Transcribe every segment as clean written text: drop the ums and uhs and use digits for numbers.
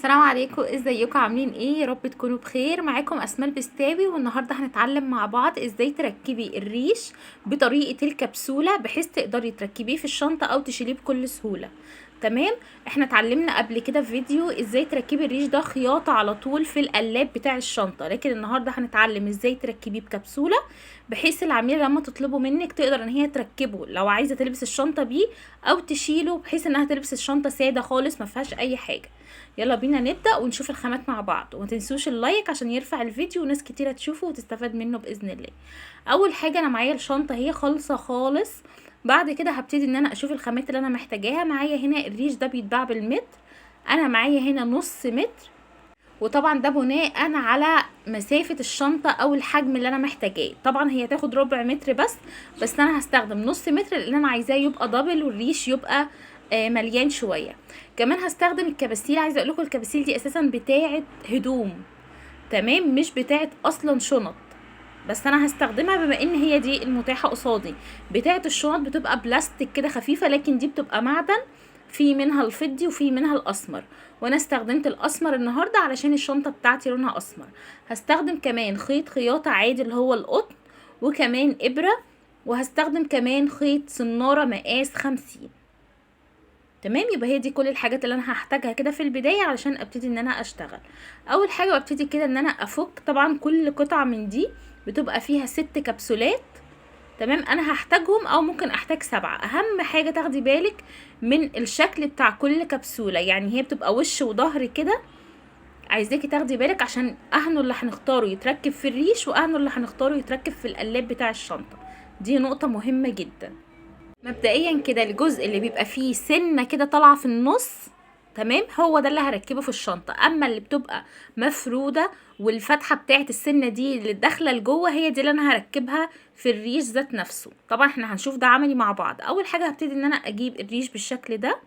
السلام عليكم، ازيكم؟ عاملين ايه؟ يا رب تكونوا بخير. معاكم اسماء البستاوي، والنهارده هنتعلم مع بعض ازاي تركبي الريش بطريقه الكبسوله، بحيث تقدري تركبيه في الشنطه او تشيليه بكل سهوله. تمام. احنا اتعلمنا قبل كده في فيديو ازاي تركبي الريش ده خياطه على طول في القلاب بتاع الشنطه، لكن النهارده هنتعلم ازاي تركبيه بكبسوله، بحيث العميله لما تطلبه منك تقدر ان هي تركبه لو عايزه تلبس الشنطه بيه، او تشيله بحيث انها تلبس الشنطه ساده خالص ما فيهاش اي حاجه. يلا بينا نبدأ ونشوف الخامات مع بعض، وما تنسوش اللايك عشان يرفع الفيديو وناس كتيرة تشوفه وتستفاد منه بإذن الله. اول حاجة انا معايا الشنطة هي خالصة خالص. بعد كده هبتدي ان انا اشوف الخامات اللي انا محتاجاها. معايا هنا الريش ده بيتباع بالمتر، انا معايا هنا نص متر، وطبعا ده بناء على مسافة الشنطة او الحجم اللي انا محتاجاه. طبعا هي تاخد ربع متر بس انا هستخدم نص متر لان انا عايزاه يبقى دبل والريش يبقى مليان شوية. كمان هستخدم الكباسيل. عايزة اقولكم الكباسيل دي اساسا بتاعت هدوم، تمام، مش بتاعت اصلا شنط، بس انا هستخدمها بما ان هي دي المتاحة قصادي. بتاعت الشنط بتبقى بلاستيك كده خفيفة، لكن دي بتبقى معدن، في منها الفضي وفي منها الاسمر، وانا استخدمت الاسمر النهاردة علشان الشنطة بتاعتي لونها اسمر. هستخدم كمان خيط خياطة عادي اللي هو القطن، وكمان ابرة، وهستخدم كمان خيط سنارة مقاس 50. تمام. يبقى هي دي كل الحاجات اللي انا هحتاجها كده في البداية علشان ابتدي ان انا اشتغل. اول حاجة ببتدي كده ان انا افك. طبعا كل قطعة من دي بتبقى فيها 6 كبسولات، تمام. انا هحتاجهم او ممكن احتاج 7. اهم حاجة تاخدي بالك من الشكل بتاع كل كبسولة، يعني هي بتبقى وش وظهر كده. عايزاكي تاخدي بالك عشان اهنه اللي هنختاره يتركب في الريش، واهنه اللي هنختاره يتركب في القلاب بتاع الشنطة. دي نقطة مهمة جدا. مبدئيا كده الجزء اللي بيبقى فيه سنة كده طالعة في النص، تمام، هو ده اللي هركبه في الشنطة. اما اللي بتبقى مفرودة والفتحة بتاعت السنة دي اللي داخلة لجوه، هي دي اللي انا هركبها في الريش ذات نفسه. طبعا احنا هنشوف ده عملي مع بعض. اول حاجة هبتدي ان انا اجيب الريش بالشكل ده،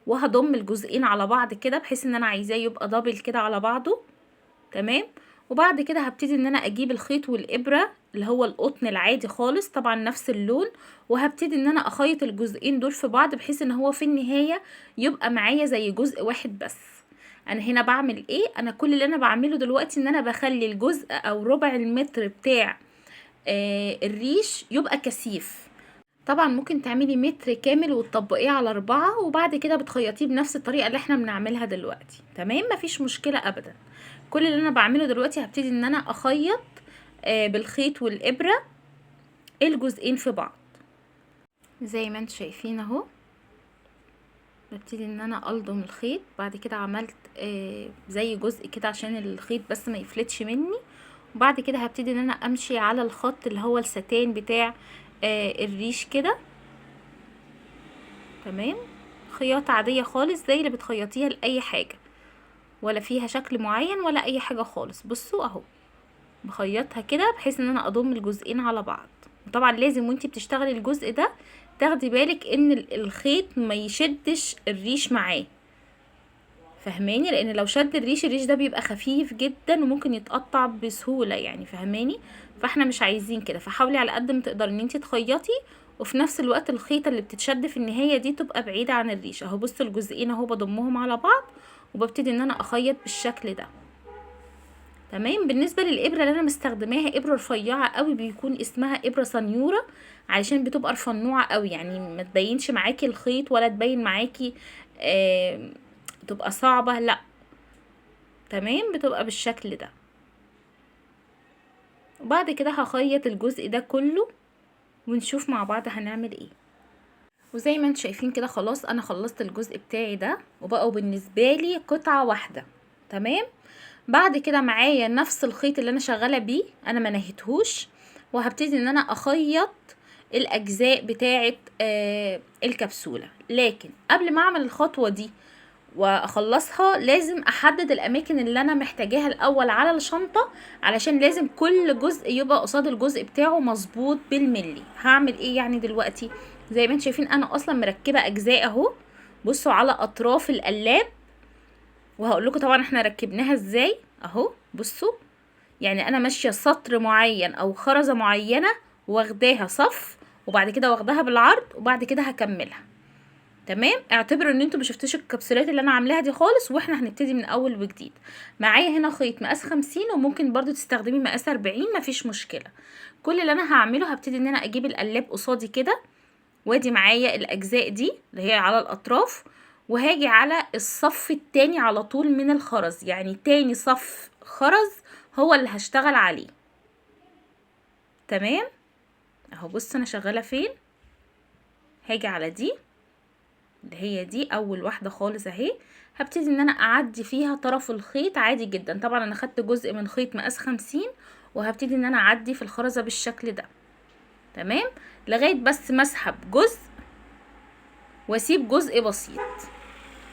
وهضم الجزئين على بعض كده بحيث ان انا عايزاه يبقى دبل كده على بعضه، تمام. وبعد كده هبتدي ان انا اجيب الخيط والابرة اللي هو القطن العادي خالص، طبعا نفس اللون، وهبتدي ان انا اخيط الجزئين دول في بعض بحيث ان هو في النهاية يبقى معايا زي جزء واحد بس. انا هنا بعمل ايه؟ انا كل اللي انا بعمله دلوقتي ان انا بخلي الجزء او ربع المتر بتاع الريش يبقى كثيف. طبعا ممكن تعملي متر كامل وتطبقيه على 4، وبعد كده بتخيطيه بنفس الطريقة اللي احنا بنعملها دلوقتي، تمام، مفيش مشكلة ابدا. كل اللي انا بعمله دلوقتي هبتدي ان انا اخيط بالخيط والابرة الجزئين في بعض زي ما انتم شايفين اهو. ببتدي ان انا الضم الخيط. بعد كده عملت زي جزء كده عشان الخيط بس ما يفلتش مني. وبعد كده هبتدي ان انا امشي على الخط اللي هو الستان بتاع الريش كده، تمام. خياطة عادية خالص زي اللي بتخيطيها لأي حاجة، ولا فيها شكل معين ولا اي حاجة خالص. بصوا اهو بخيطها كده بحيث ان انا اضم الجزئين على بعض. طبعا لازم وانتي بتشتغلي الجزء ده تاخدي بالك ان الخيط ما يشدش الريش معاه، فهماني؟ لان لو شد الريش ده بيبقى خفيف جدا وممكن يتقطع بسهولة، يعني فهماني؟ فاحنا مش عايزين كده. فحاولي على قد ما تقدري ان انتي تخيطي، وفي نفس الوقت الخيطة اللي بتتشد في النهاية دي تبقى بعيدة عن الريش. اهو بصوا الجزئين اهو بضمهم على بعض، وببتدي ان انا اخيط بالشكل ده، تمام. بالنسبه للابره اللي انا مستخدماها ابره رفيعه قوي، بيكون اسمها ابره سنيوره، علشان بتبقى رفنوعه قوي، يعني ما تبينش معاكي الخيط ولا تبين معاكي تبقى صعبه، لا، تمام، بتبقى بالشكل ده. وبعد كده هخيط الجزء ده كله ونشوف مع بعض هنعمل ايه. وزي ما انتم شايفين كده خلاص انا خلصت الجزء بتاعي ده، وبقوا بالنسبه لي قطعه واحده، تمام. بعد كده معايا نفس الخيط اللي انا شغاله بيه، انا ما نهيتهوش، وهبتدي ان انا اخيط الاجزاء بتاعه الكبسوله. لكن قبل ما اعمل الخطوه دي واخلصها لازم احدد الاماكن اللي انا محتاجاها الاول على الشنطه، علشان لازم كل جزء يبقى قصاد الجزء بتاعه مظبوط بالملي. هعمل ايه يعني دلوقتي؟ زي ما انتم شايفين انا اصلا مركبه اجزاء اهو، بصوا على اطراف القلاب، وهقول لكم طبعا احنا ركبناها ازاي اهو. بصوا يعني انا ماشيه سطر معين او خرزه معينه واخداها صف، وبعد كده واخداها بالعرض، وبعد كده هكملها، تمام. اعتبروا ان انتوا مشفتوش الكبسولات اللي انا عاملاها دي خالص، واحنا هنبتدي من اول وجديد. معايا هنا خيط مقاس 50 وممكن برضو تستخدمي مقاس 40، مفيش مشكله. كل اللي انا هعمله هبتدي ان انا اجيب القلاب قصادي كده، وادي معايا الاجزاء دي اللي هي على الاطراف، وهاجي على الصف التاني على طول من الخرز، يعني تاني صف خرز هو اللي هشتغل عليه. تمام اهو. بص انا شغاله فين، هاجي على دي اللي هي دي اول واحده خالص اهي، هبتدي ان انا اعدي فيها طرف الخيط عادي جدا. طبعا انا خدت جزء من خيط مقاس 50 وهبتدي ان انا اعدي في الخرزه بالشكل ده. تمام لغايه بس مسحب جزء واسيب جزء بسيط.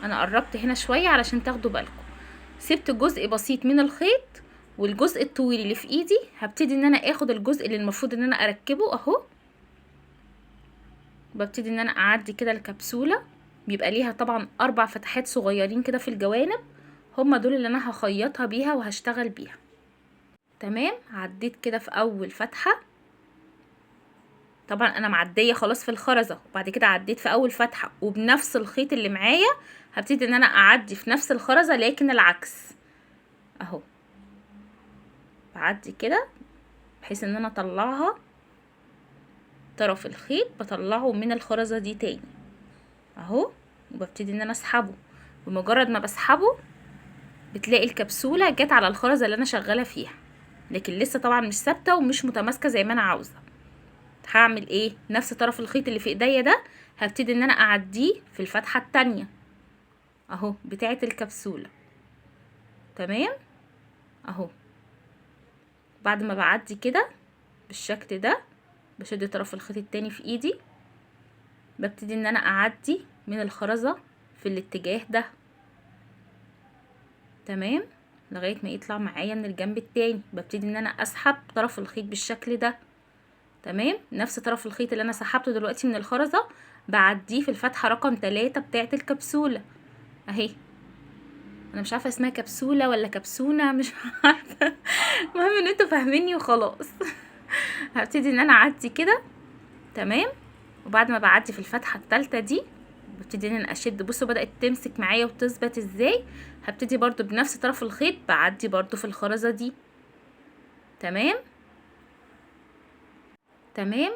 انا قربت هنا شويه علشان تاخدوا بالكم. سبت جزء بسيط من الخيط، والجزء الطويل اللي في ايدي هبتدي ان انا اخد الجزء اللي المفروض ان انا اركبه اهو. ببتدي ان انا اعدي كده الكبسوله، بيبقى ليها طبعا 4 فتحات صغيرين كده في الجوانب، هما دول اللي انا هخيطها بيها وهشتغل بيها. تمام عديت كده في اول فتحه، طبعا انا معديه خلاص في الخرزه، وبعد كده عديت في اول فتحه وبنفس الخيط اللي معايا هبتدي ان انا اعدي في نفس الخرزه لكن العكس اهو. بعدي كده بحيث ان انا اطلعها، طرف الخيط بطلعه من الخرزه دي تاني اهو، وببتدي ان انا اسحبه. بمجرد ما بسحبه بتلاقي الكبسوله جت على الخرزه اللي انا شغاله فيها، لكن لسه طبعا مش ثابته ومش متماسكه زي ما انا عاوزه. هعمل ايه؟ نفس طرف الخيط اللي في ايديا ده هبتدي ان انا اعديه في الفتحه التانية اهو بتاعه الكبسوله. تمام اهو. بعد ما بعدي كده بالشكل ده بشد طرف الخيط التاني في ايدي، ببتدي ان انا اعدي من الخرزه في الاتجاه ده. تمام لغايه ما يطلع معايا من الجنب التاني، ببتدي ان انا اسحب طرف الخيط بالشكل ده. تمام نفس طرف الخيط اللي انا سحبته دلوقتي من الخرزه بعديه في الفتحه رقم 3 بتاعه الكبسوله اهي. انا مش عارفه اسمها كبسوله ولا كبسونه، مش عارفه، المهم ان انتوا فاهميني وخلاص. هبتدي ان انا اعدي كده. تمام وبعد ما بعدي في الفتحه الثالثه دي ببتدي ان انا اشد. بصوا بدات تمسك معايا وتثبت ازاي. هبتدي برضو بنفس طرف الخيط بعدي برضو في الخرزه دي. تمام تمام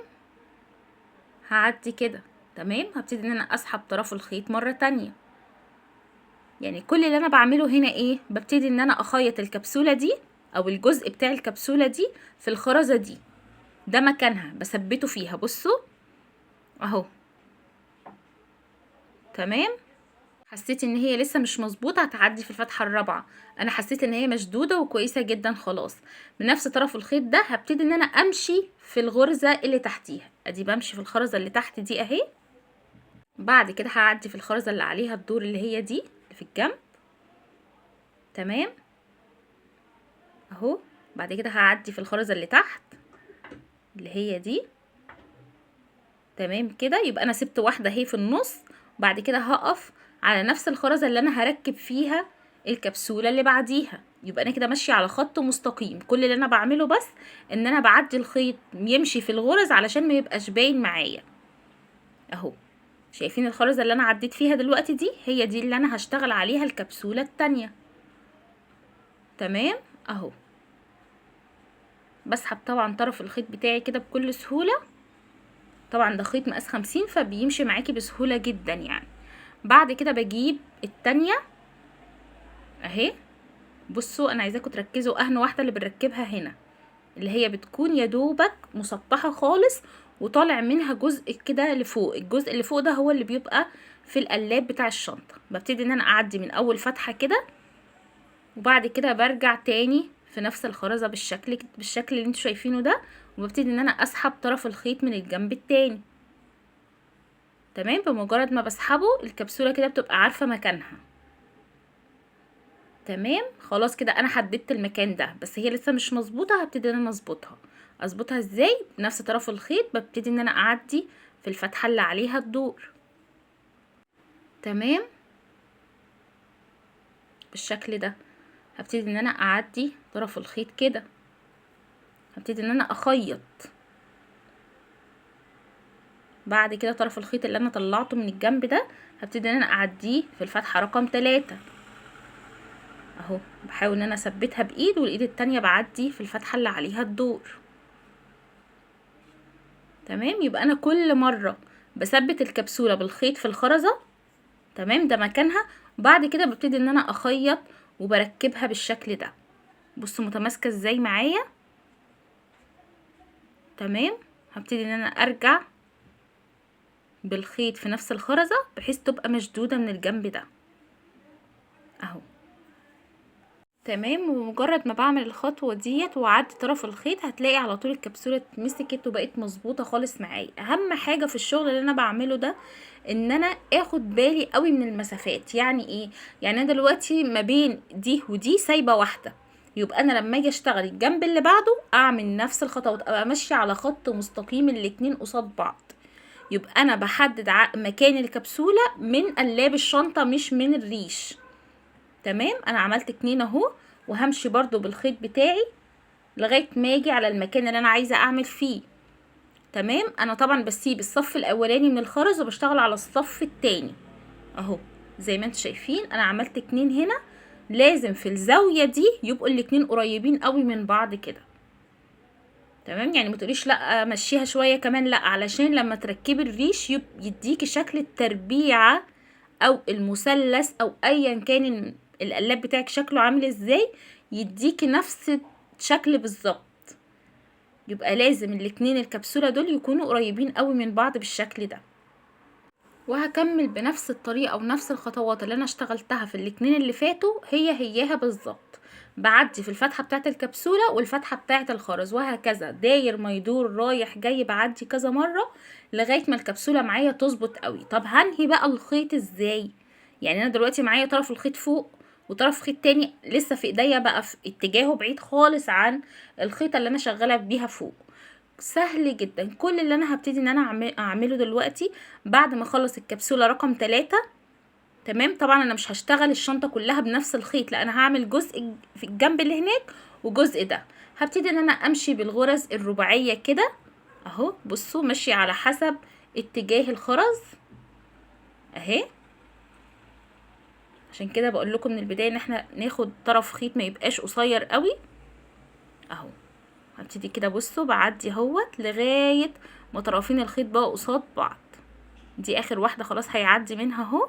هعدي كده. تمام هبتدي ان انا اسحب طرف الخيط مره تانية. يعني كل اللي انا بعمله هنا ايه؟ ببتدي ان انا اخيط الكبسوله دي او الجزء بتاع الكبسوله دي في الخرزه دي، ده مكانها بثبته فيها. بصوا اهو. تمام حسيت ان هي لسه مش مظبوطه هتعدي في الفتحه الرابعه، انا حسيت ان هي مشدوده وكويسه جدا خلاص. بنفس طرف الخيط ده هبتدي ان انا امشي في الغرزه اللي تحتيها، ادي بمشي في الخرزه اللي تحت دي اهي. بعد كده هعدي في الخرزه اللي عليها الدور اللي هي دي اللي في الجنب. تمام اهو. بعد كده هعدي في الخرزه اللي تحت اللي هي دي. تمام كده يبقى انا سبت واحده اهي في النص، وبعد كده هقف على نفس الخرزه اللي انا هركب فيها الكبسوله اللي بعديها. يبقى انا كده ماشيه على خط مستقيم. كل اللي انا بعمله بس ان انا بعدي الخيط يمشي في الغرز علشان ما يبقاش باين معايا اهو. شايفين الخرزه اللي انا عديت فيها دلوقتي دي هي دي اللي انا هشتغل عليها الكبسوله التانية. تمام اهو. بسحب طبعا طرف الخيط بتاعي كده بكل سهوله. طبعا ده خيط مقاس 50 فبيمشي معاكي بسهوله جدا يعني. بعد كده بجيب التانية اهي. بصوا انا عايزاكم تركزوا، اهم واحده اللي بنركبها هنا اللي هي بتكون يا دوبك مسطحه خالص وطالع منها جزء كده لفوق. الجزء اللي فوق ده هو اللي بيبقى في القلاب بتاع الشنطه. ببتدي ان انا اعدي من اول فتحه كده، وبعد كده برجع تاني في نفس الخرزه بالشكل اللي انتوا شايفينه ده، وببتدي ان انا اسحب طرف الخيط من الجنب التاني. تمام بمجرد ما بسحبه الكبسوله كده بتبقى عارفه مكانها. تمام خلاص كده انا حددت المكان ده، بس هي لسه مش مظبوطه. هبتدي ان انا اظبطها ازاي؟ بنفس طرف الخيط ببتدي ان انا اعدي في الفتحه اللي عليها الدور. تمام بالشكل ده هبتدي ان انا اعدي طرف الخيط كده، هبتدي ان انا اخيط بعد كده طرف الخيط اللي انا طلعته من الجنب ده هبتدي ان انا اعديه في الفتحة رقم 3 اهو. بحاول ان انا اثبتها بايد، والايد التانية بعدي في الفتحة اللي عليها الدور. تمام، يبقى انا كل مرة بثبت الكبسولة بالخيط في الخرزة، تمام، ده مكانها. وبعد كده ببتدي ان انا اخيط وبركبها بالشكل ده. بصوا متماسكة ازاي معايا. تمام، هبتدي ان انا ارجع بالخيط في نفس الخرزة بحيث تبقى مشدودة من الجنب ده اهو. تمام، ومجرد ما بعمل الخطوة ديت واعدي طرف الخيط هتلاقي على طول الكبسولة اتمسكت وبقت مظبوطة خالص معايا. اهم حاجة في الشغل اللي انا بعمله ده ان انا اخد بالي قوي من المسافات. يعني ايه؟ يعني انا دلوقتي ما بين دي ودي سايبة واحدة، يبقى انا لما اجي اشتغل الجنب اللي بعده اعمل نفس الخطوات، ابقى ماشية على خط مستقيم الاتنين قصاد بعض. يبقى انا بحدد مكان الكبسولة من قلاب الشنطة مش من الريش. تمام، انا عملت 2 اهو، وهمشي برضو بالخيط بتاعي لغاية ما اجي على المكان اللي انا عايزة اعمل فيه. تمام، انا طبعا بسيب الصف الاولاني من الخرز وبشتغل على الصف التاني اهو. زي ما انتم شايفين انا عملت 2 هنا، لازم في الزاوية دي يبقوا الاتنين قريبين قوي من بعض كده. تمام، يعني ما تقوليش لا مشيها شوية كمان، لا، علشان لما تركبي الريش يديكي شكل التربيعة او المثلث او ايا كان القلاب بتاعك شكله عامل ازاي، يديكي نفس الشكل بالظبط. يبقى لازم الاتنين الكبسولة دول يكونوا قريبين قوي من بعض بالشكل ده. وهكمل بنفس الطريقة ونفس الخطوات اللي انا اشتغلتها في الاتنين اللي فاتوا هياها بالظبط. بعدي في الفتحة بتاعت الكبسولة والفتحة بتاعت الخرز، وهكذا داير ما يدور رايح جاي بعدي كذا مرة لغاية ما الكبسولة معايا تظبط قوي. طب هنهي بقى الخيط ازاي؟ يعني انا دلوقتي معايا طرف الخيط فوق وطرف خيط تاني لسه في ايديا بقى في اتجاهه بعيد خالص عن الخيطة اللي انا شغالة بيها فوق. سهل جدا. كل اللي انا هبتدي ان انا اعمله دلوقتي بعد ما اخلص الكبسولة رقم 3، تمام، طبعا انا مش هشتغل الشنطة كلها بنفس الخيط، لا، انا هعمل جزء في الجنب اللي هناك وجزء ده. هبتدي ان انا امشي بالغرز الرباعية كده اهو. بصوا ماشية على حسب اتجاه الخرز اهي. عشان كده بقول لكم من البداية ان احنا ناخد طرف خيط ما يبقاش قصير قوي اهو. هبتدي كده، بصوا بعدي اهوت لغاية ما طرفين الخيط بقى قصاد بعض. دي اخر واحدة خلاص هيعدي منها اهو.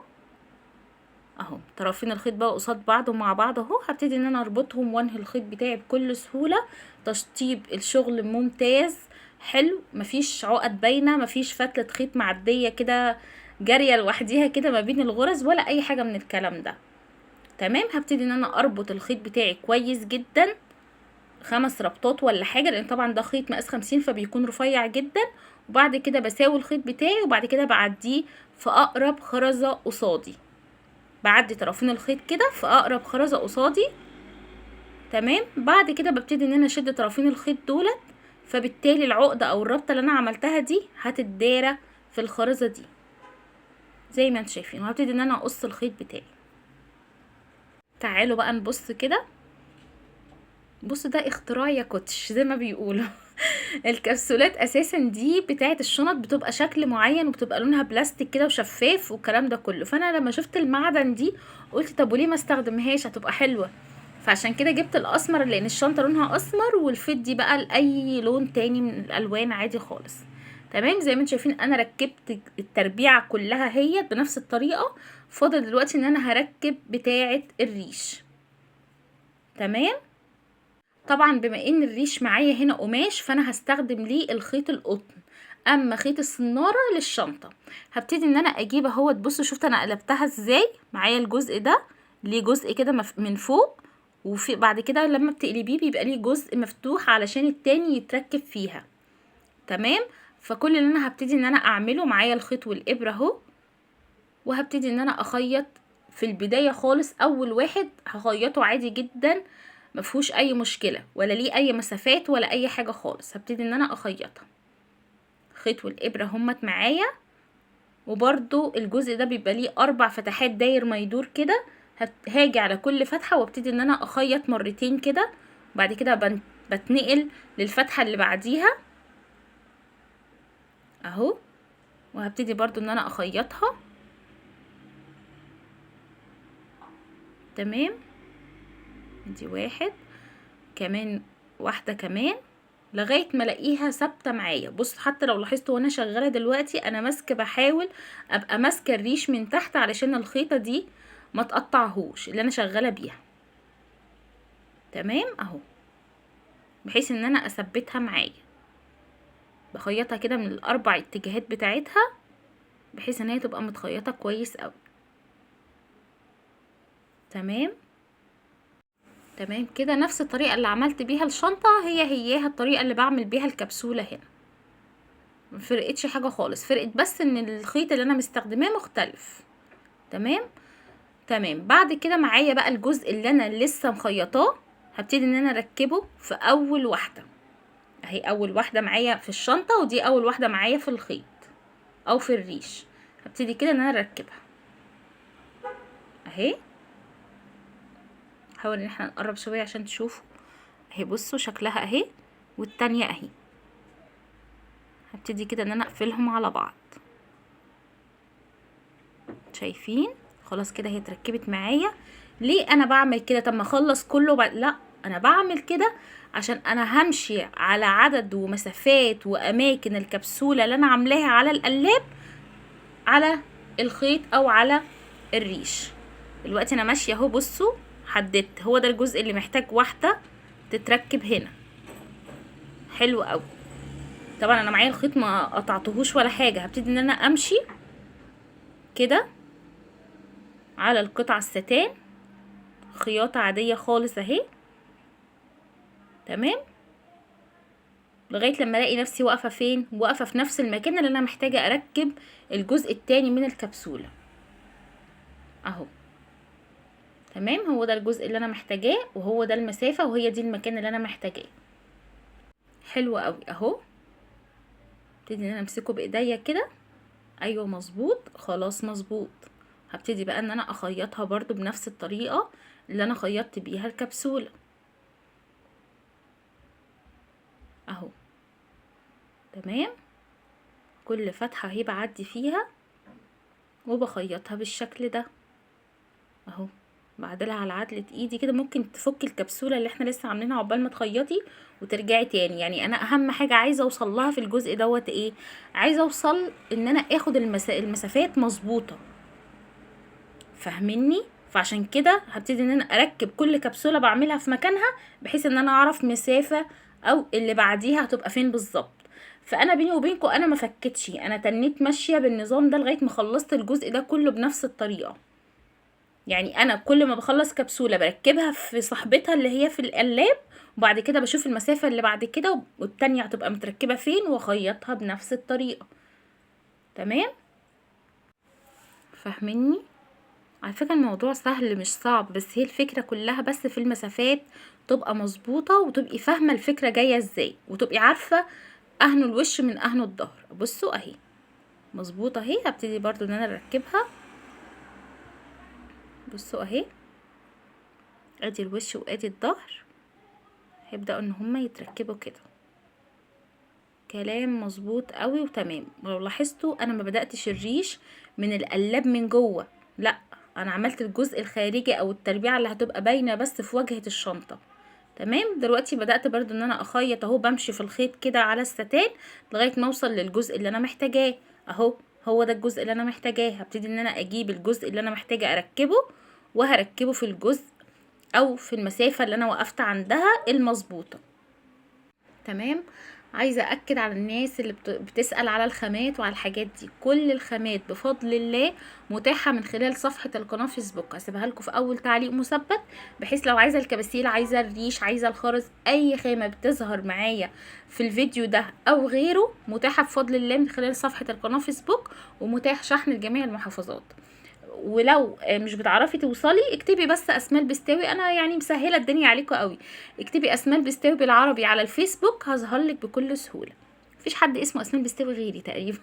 طرفين الخيط بقى قصاد بعض ومع بعض اهو. هبتدي ان انا اربطهم وانهي الخيط بتاعي بكل سهولة. تشطيب الشغل ممتاز حلو، مفيش عقد باينة، مفيش فتلة خيط معدية كده جارية لوحديها كده ما بين الغرز ولا اي حاجة من الكلام ده. تمام، هبتدي ان انا اربط الخيط بتاعي كويس جدا 5 ربطات ولا حاجة، لان طبعا ده خيط مقاس 50 فبيكون رفيع جدا. وبعد كده بساوي الخيط بتاعي وبعد كده بعديه في اقرب خرزة قصادي. بعدي طرفين الخيط كده في اقرب خرزة قصادي. تمام، بعد كده ببتدي ان انا اشد طرفين الخيط دولت، فبالتالي العقدة او الربطة اللي انا عملتها دي هتتدارى في الخرزة دي زي ما انتم شايفين. وهبتدي ان انا اقص الخيط بتاعي. تعالوا بقى نبص كده. بصوا ده اختراع يا كوتش زي ما بيقولوا. الكبسولات اساسا دي بتاعه الشنط بتبقى شكل معين وبتبقى لونها بلاستيك كده وشفاف والكلام ده كله. فانا لما شفت المعدن دي قلت طب وليه ما استخدمهاش، هتبقى حلوه. فعشان كده جبت الاسمر لان الشنطه لونها اسمر، والفيت دي بقى لاي لون تاني من الالوان عادي خالص. تمام، زي ما انتم شايفين انا ركبت التربيعه كلها هي بنفس الطريقه. فاضل دلوقتي ان انا هركب بتاعه الريش. تمام، طبعا بما ان الريش معايا هنا قماش فانا هستخدم ليه الخيط القطن، اما خيط السناره للشنطه. هبتدي ان انا اجيب اهوت. بصوا شفت انا قلبتها ازاي. معايا الجزء ده ليه جزء كده من فوق، وفي بعد كده لما بتقلبيه بيبقى ليه جزء مفتوح علشان التاني يتركب فيها. تمام، فكل اللي انا هبتدي ان انا اعمله، معايا الخيط والابره اهو، وهبتدي ان انا اخيط في البدايه خالص. اول واحد هخيطه عادي جدا مفهوش اي مشكله ولا ليه اي مسافات ولا اي حاجه خالص. هبتدي ان انا اخيطها خيط والابره همت معايا. وبرده الجزء ده بيبقى ليه 4 فتحات داير ما يدور كده. هاجي على كل فتحه وابتدي ان انا اخيط مرتين كده. بعد كده بتنقل للفتحه اللي بعديها اهو. وهبتدي برضو ان انا اخيطها. تمام، دي واحد كمان، واحدة كمان، لغاية ما الاقيها ثابتة معايا. بص حتى لو لاحظت وانا شغالة دلوقتي انا ماسكة، بحاول ابقى ماسكة الريش من تحت علشان الخيطة دي ما تقطعهوش اللي انا شغالة بيها. تمام اهو، بحيث ان انا اثبتها معايا. بخيطها كده من الاربع اتجاهات بتاعتها بحيث ان هي تبقى متخيطة كويس قوي. تمام تمام كده، نفس الطريقة اللي عملت بيها الشنطة هياها الطريقة اللي بعمل بيها الكبسولة هنا. مفرقتش حاجة خالص، فرقت بس ان الخيط اللي انا مستخدماه مختلف. تمام تمام. بعد كده معايا بقى الجزء اللي انا لسه مخيطاه، هبتدي ان انا اركبه في اول واحدة اهي. اول واحدة معايا في الشنطة ودي اول واحدة معايا في الخيط او في الريش. هبتدي كده ان انا اركبها اهي. حاول ان احنا نقرب شوية عشان تشوفوا اهي. بصوا شكلها اهي، والتانية اهي. هبتدي كده ان انا اقفلهم على بعض. شايفين؟ خلاص كده هي اتركبت معايا. ليه انا بعمل كده؟ طب ما اخلص كله لا، انا بعمل كده عشان انا همشي على عدد ومسافات واماكن الكبسولة اللي انا عاملاها على القلاب، على الخيط او على الريش. دلوقتي انا ماشية اهو. بصوا حددت، هو ده الجزء اللي محتاج واحدة تتركب هنا. حلو قوي. طبعا انا معايا الخيط ما قطعتهوش ولا حاجة. هبتدي ان انا امشي كده على القطعة الستان، خياطة عادية خالص اهي. تمام، لغاية لما الاقي نفسي واقفة فين؟ واقفة في نفس المكان اللي انا محتاجة اركب الجزء التاني من الكبسولة اهو. تمام، هو ده الجزء اللي انا محتاجاه، وهو ده المسافة، وهي دي المكان اللي انا محتاجاه. حلو قوي اهو. ابتدي ان انا امسكه بايديا كده. ايوه مظبوط، خلاص مظبوط. هبتدي بقى ان انا اخيطها برضو بنفس الطريقة اللي انا خيطت بيها الكبسولة اهو. تمام، كل فتحة اهي بعدي فيها وبخيطها بالشكل ده اهو. بعدلها على عدلة ايدي كده. ممكن تفك الكبسولة اللي احنا لسه عاملينها عقبال ما تخيطي وترجعي تاني. يعني انا اهم حاجة عايزة اوصل لها في الجزء دوت ايه؟ عايزة اوصل ان انا اخد المسافات مظبوطة. فاهميني؟ فعشان كده هبتدي ان انا اركب كل كبسولة بعملها في مكانها بحيث ان انا اعرف مسافة او اللي بعديها هتبقى فين بالظبط. فانا بيني وبينكم انا ما فكتش، انا تنيت ماشية بالنظام ده لغاية ما خلصت الجزء ده كله بنفس الطريقة. يعني انا كل ما بخلص كبسولة بركبها في صاحبتها اللي هي في القلاب، وبعد كده بشوف المسافة اللي بعد كده والتانية هتبقى متركبة فين واخيطها بنفس الطريقة. تمام، فاهميني؟ على فكرة الموضوع سهل مش صعب، بس هي الفكرة كلها بس في المسافات تبقى مظبوطة، وتبقي فاهمة الفكرة جاية ازاي، وتبقي عارفة اهنو الوش من اهنو الظهر. بصوا اهي مظبوطة اهي. هبتدي برضو ان انا اركبها. بصوا اهي، ادي الوش وادي الظهر. هيبدأوا ان هما يتركبوا كده. كلام مظبوط قوي وتمام. ولو لاحظتوا انا ما بدأتش الريش من القلاب من جوه، لا انا عملت الجزء الخارجي او التربيعة اللي هتبقى باينة بس في واجهة الشنطة. تمام، دلوقتي بدأت برضو ان انا اخيط اهو. بمشي في الخيط كده على الستان لغاية ما اوصل للجزء اللي انا محتاجاه اهو. هو ده الجزء اللي انا محتاجاه. هبتدي ان انا اجيب الجزء اللي انا محتاجة اركبه، وهركبه في الجزء او في المسافة اللي انا وقفت عندها المظبوطة. تمام، عايزة أكد على الناس اللي بتسأل على الخامات وعلى الحاجات دي. كل الخامات بفضل الله متاحة من خلال صفحة القناة فيسبوك. هسيبها لكم في أول تعليق مثبت، بحيث لو عايزة الكباسيل، عايزة الريش، عايزة الخرز، أي خامة بتظهر معايا في الفيديو ده أو غيره متاحة بفضل الله من خلال صفحة القناة فيسبوك، ومتاح شحن لجميع المحافظات. ولو مش بتعرفي توصلي اكتبي بس اسماء البستاوي، انا يعني مسهله الدنيا عليكم قوي. اكتبي اسماء البستاوي بالعربي على الفيسبوك هظهر لك بكل سهوله. مفيش حد اسمه اسماء البستاوي غيري تقريبا.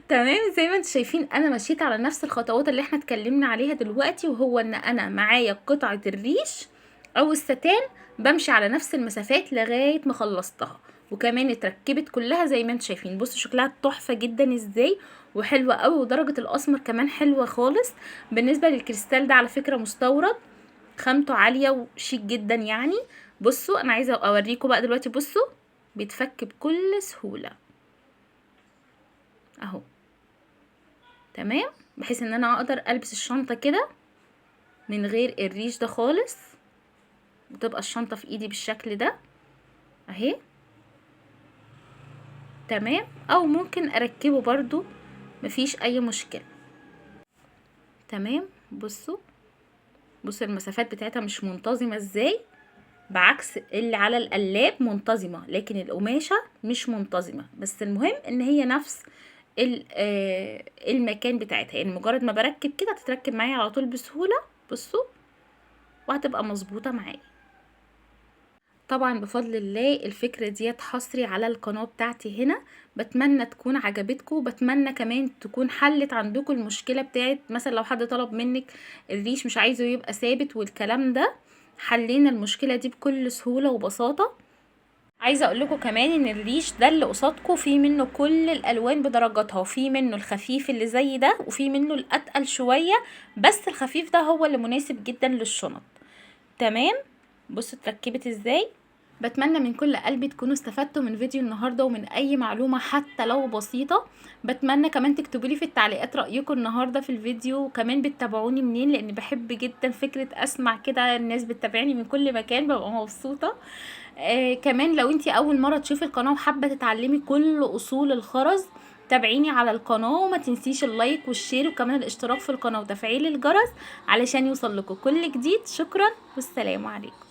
تمام، زي ما انتم شايفين انا مشيت على نفس الخطوات اللي احنا اتكلمنا عليها دلوقتي، وهو ان انا معايا قطعه الريش او الستان بمشي على نفس المسافات لغايه ما خلصتها. وكمان اتركبت كلها زي ما انتم شايفين. بصوا شكلها تحفه جدا ازاي، وحلوه قوي، ودرجه الاسمر كمان حلوه خالص. بالنسبه للكريستال ده على فكره مستورد، خامته عاليه وشيك جدا يعني. بصوا انا عايزه اوريكم بقى دلوقتي. بصوا بيتفك بكل سهوله اهو، تمام، بحيث ان انا اقدر البس الشنطه كده من غير الريش ده خالص، وتبقى الشنطه في ايدي بالشكل ده اهي، تمام. او ممكن اركبه برضو مفيش اي مشكله، تمام. بصوا المسافات بتاعتها مش منتظمه ازاي، بعكس اللي على القلاب منتظمه، لكن القماشه مش منتظمه. بس المهم ان هي نفس المكان بتاعتها، يعني مجرد ما بركب كده تتركب معايا على طول بسهوله. بصوا وهتبقى مظبوطه معايا. طبعا بفضل الله الفكرة ديت حصري على القناة بتاعتي هنا. بتمنى تكون عجبتكم، وبتمنى كمان تكون حلت عندكم المشكلة بتاعت مثلا لو حد طلب منك الريش مش عايزه يبقى ثابت والكلام ده، حلينا المشكلة دي بكل سهولة وبساطة. عايزه اقول لكم كمان ان الريش ده اللي قصادكم في منه كل الالوان بدرجاتها، وفي منه الخفيف اللي زي ده، وفي منه الاتقل شويه، بس الخفيف ده هو اللي مناسب جدا للشنط، تمام. بصوا اتركبت ازاي. بتمنى من كل قلبي تكونوا استفدتوا من فيديو النهارده ومن اي معلومه حتى لو بسيطه. بتمنى كمان تكتبوا لي في التعليقات رايكم النهارده في الفيديو، وكمان بتتابعوني منين، لان بحب جدا فكره اسمع كده الناس بتتابعني من كل مكان، ببقى مبسوطه. كمان لو انتي اول مره تشوفي القناه وحابه تتعلمي كل اصول الخرز، تابعيني على القناه، وما تنسيش اللايك والشير وكمان الاشتراك في القناه وتفعيل الجرس علشان يوصل لكم كل جديد. شكرا والسلام عليكم.